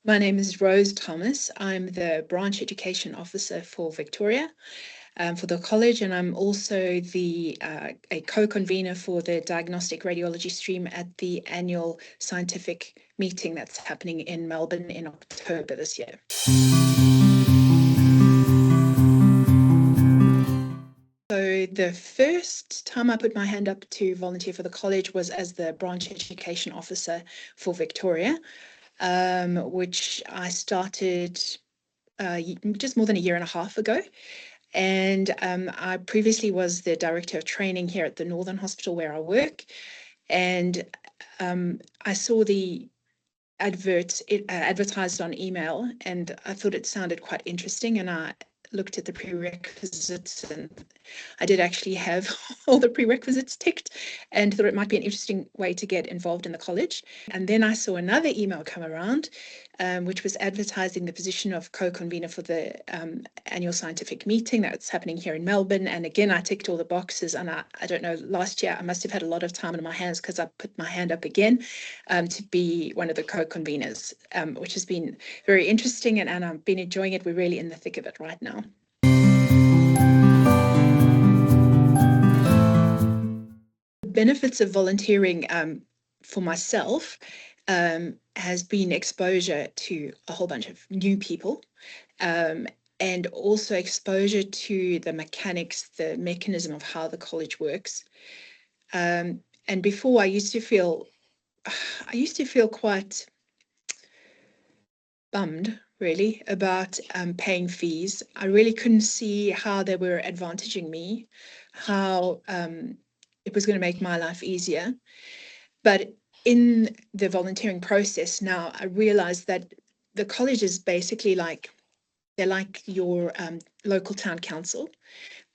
My name is Rose Thomas. I'm the Branch Education Officer for Victoria, for the college, and I'm also a co-convener for the Diagnostic Radiology stream at the annual scientific meeting that's happening in Melbourne in October this year. So the first time I put my hand up to volunteer for the college was as the Branch Education Officer for Victoria, which I started just more than a year and a half ago. And I previously was the Director of Training here at the Northern Hospital where I work. And I saw the advertised on email, and I thought it sounded quite interesting, and I looked at the prerequisites, and I did actually have all the prerequisites ticked and thought it might be an interesting way to get involved in the college. And then I saw another email come around, which was advertising the position of co-convener for the annual scientific meeting that's happening here in Melbourne. And again, I ticked all the boxes, and I don't know, last year I must have had a lot of time in my hands because I put my hand up again to be one of the co-conveners, which has been very interesting, and I've been enjoying it. We're really in the thick of it right now. The benefits of volunteering for myself has been exposure to a whole bunch of new people, and also exposure to the mechanics, the mechanism of how the college works. And before, I used to feel quite bummed, really, about paying fees. I really couldn't see how they were advantaging me, how it was going to make my life easier. But in the volunteering process now, I realized that the college is basically they're like your local town council.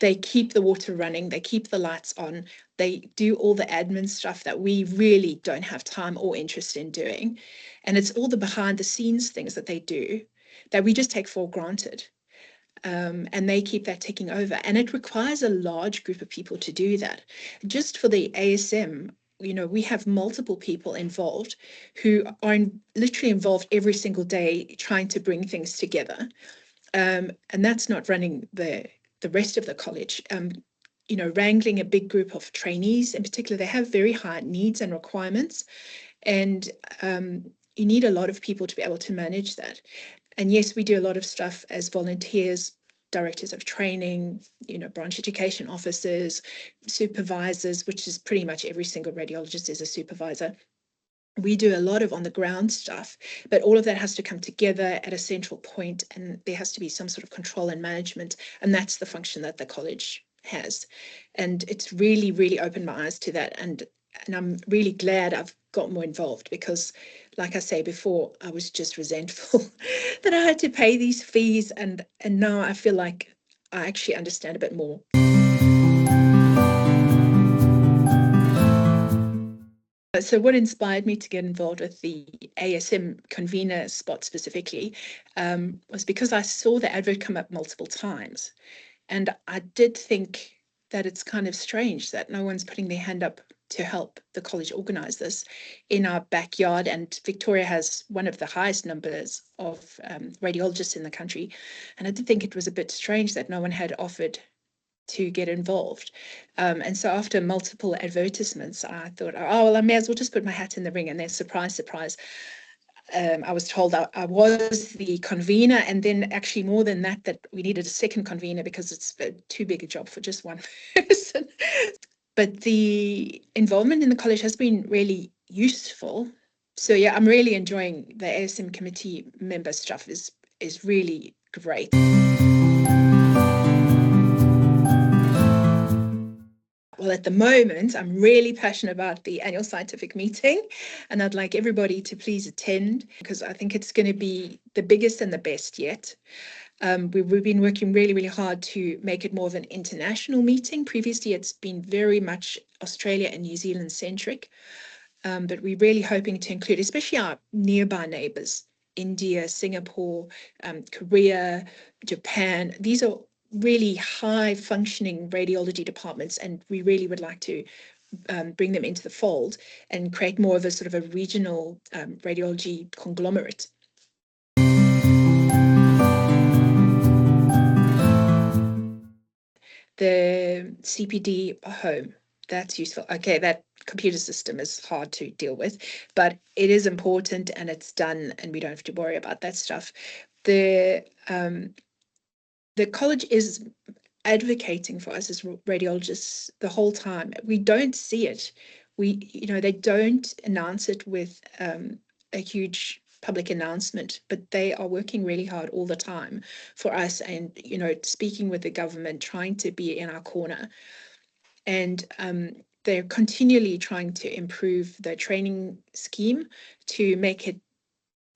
They keep the water running, they keep the lights on, they do all the admin stuff that we really don't have time or interest in doing. And it's all the behind the scenes things that they do that we just take for granted. And they keep that ticking over. And it requires a large group of people to do that. Just for the ASM, we have multiple people involved who are literally involved every single day trying to bring things together. And that's not running the rest of the college. Wrangling a big group of trainees in particular, they have very high needs and requirements, and you need a lot of people to be able to manage that. And yes, we do a lot of stuff as volunteers, directors of training, branch education officers, supervisors, which is pretty much every single radiologist is a supervisor. We do a lot of on the ground stuff, but all of that has to come together at a central point, and there has to be some sort of control and management, and that's the function that the college has. And it's really, really opened my eyes to that, and I'm really glad I've got more involved, because like I say before, I was just resentful that I had to pay these fees, and now I feel like I actually understand a bit more. So what inspired me to get involved with the ASM convener spot specifically was because I saw the advert come up multiple times. And I did think that it's kind of strange that no one's putting their hand up to help the college organise this in our backyard. And Victoria has one of the highest numbers of radiologists in the country. And I did think it was a bit strange that no one had offered to get involved. And so after multiple advertisements, I thought, oh, well, I may as well just put my hat in the ring. And then surprise, surprise, I was told I was the convener, and then actually more than that, that we needed a second convener because it's too big a job for just one person. But the involvement in the college has been really useful. So yeah, I'm really enjoying the ASM committee member stuff is really great. Well, at the moment, I'm really passionate about the annual scientific meeting, and I'd like everybody to please attend, because I think it's going to be the biggest and the best yet. We've been working really, really hard to make it more of an international meeting. Previously, it's been very much Australia and New Zealand centric, but we're really hoping to include, especially our nearby neighbours, India, Singapore, Korea, Japan. These are really high functioning radiology departments, and we really would like to bring them into the fold and create more of a sort of a regional radiology conglomerate. The CPD home, that's useful. Okay, that computer system is hard to deal with, but it is important and it's done, and we don't have to worry about that stuff. The college is advocating for us as radiologists the whole time. We don't see it. They don't announce it with a huge public announcement, but they are working really hard all the time for us, and speaking with the government, trying to be in our corner, and they're continually trying to improve the training scheme to make it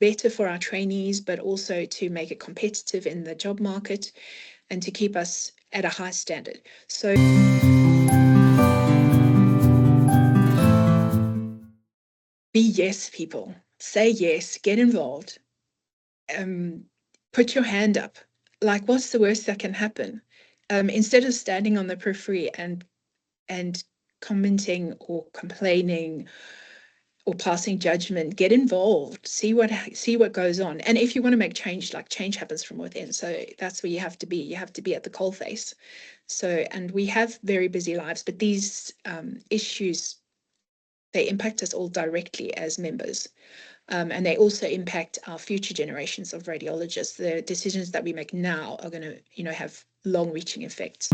better for our trainees, but also to make it competitive in the job market and to keep us at a high standard. So be yes people. Say yes, get involved. Put your hand up. Like, what's the worst that can happen? Instead of standing on the periphery and commenting or complaining or passing judgment, get involved, see what goes on. And if you want to make change, like, change happens from within. So that's where you have to be. You have to be at the coalface. So, and we have very busy lives, but these issues, they impact us all directly as members. And they also impact our future generations of radiologists. The decisions that we make now are going to, have long-reaching effects.